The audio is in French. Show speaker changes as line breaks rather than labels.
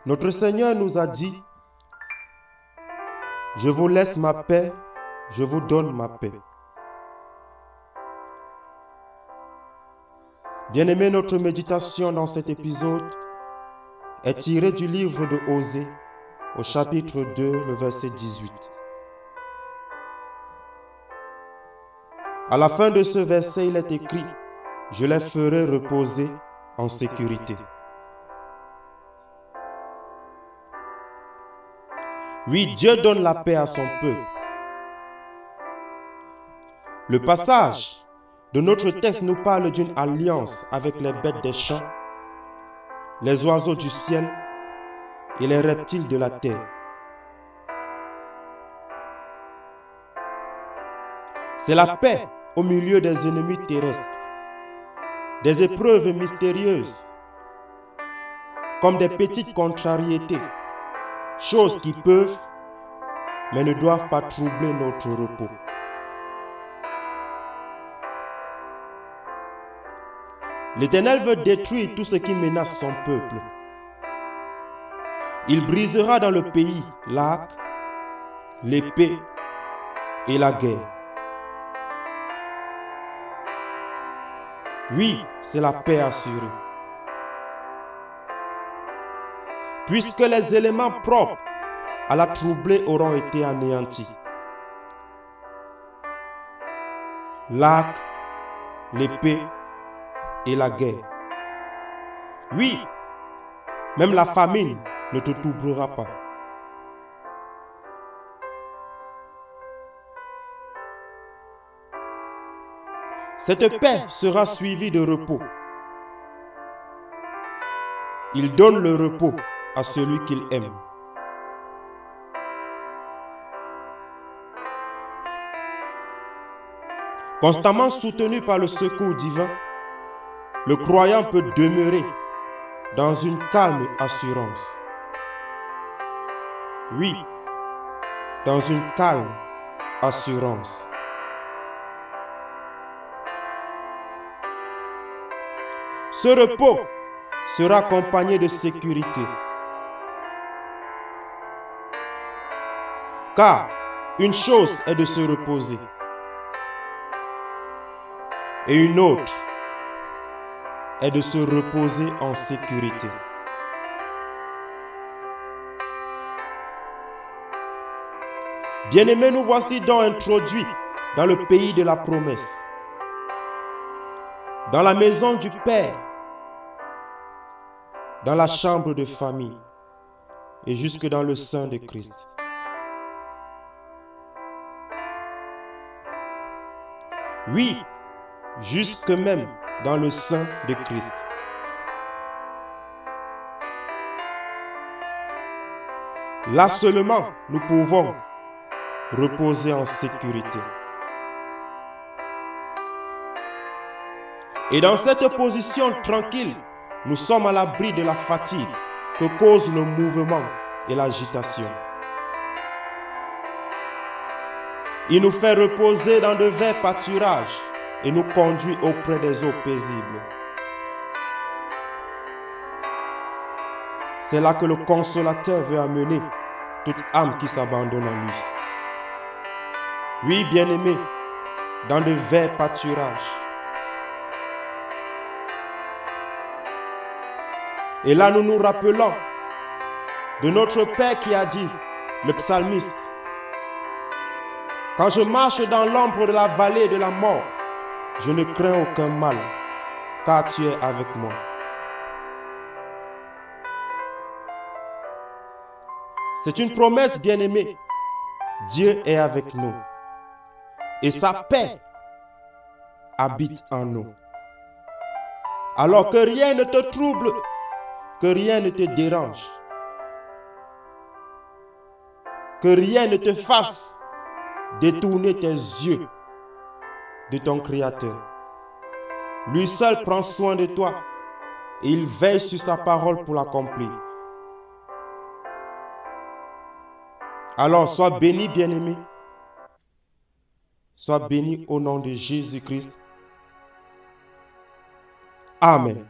Notre Seigneur nous a dit, je vous laisse ma paix, je vous donne ma paix. Bien-aimés, notre méditation dans cet épisode est tirée du livre de Osée, au chapitre 2, le verset 18. À la fin de ce verset, il est écrit, « Je les ferai reposer en sécurité. » Oui, Dieu donne la paix à son peuple. Le passage de notre texte nous parle d'une alliance avec les bêtes des champs, les oiseaux du ciel et les reptiles de la terre. C'est la paix au milieu des ennemis terrestres, des épreuves mystérieuses, comme des petites contrariétés, choses qui peuvent, mais ne doivent pas troubler notre repos. L'Éternel veut détruire tout ce qui menace son peuple. Il brisera dans le pays l'arc, l'épée et la guerre. Oui, c'est la paix assurée. Puisque les éléments propres à la troubler auront été anéantis. L'arc, l'épée et la guerre. Oui, même la famine ne te troublera pas. Cette paix sera suivie de repos. Il donne le repos à celui qu'il aime. Constamment soutenu par le secours divin, le croyant peut demeurer dans une calme assurance. Oui, dans une calme assurance. Ce repos sera accompagné de sécurité. Car une chose est de se reposer et une autre est de se reposer en sécurité. Bien-aimés, nous voici donc introduits dans le pays de la promesse, dans la maison du Père, dans la chambre de famille et jusque dans le sein de Christ. Oui, jusque même dans le sein de Christ. Là seulement, nous pouvons reposer en sécurité. Et dans cette position tranquille, nous sommes à l'abri de la fatigue que cause le mouvement et l'agitation. Il nous fait reposer dans de verts pâturages et nous conduit auprès des eaux paisibles. C'est là que le Consolateur veut amener toute âme qui s'abandonne à lui. Oui, bien-aimés, dans de verts pâturages. Et là, nous nous rappelons de notre Père qui a dit, le psalmiste, « Quand je marche dans l'ombre de la vallée de la mort, je ne crains aucun mal, car tu es avec moi. » C'est une promesse, bien-aimée. Dieu est avec nous. Et sa paix habite en nous. Alors que rien ne te trouble, que rien ne te dérange, que rien ne te fasse détourner tes yeux de ton Créateur. Lui seul prend soin de toi et il veille sur sa parole pour l'accomplir. Alors sois béni, bien-aimé. Sois béni au nom de Jésus-Christ. Amen.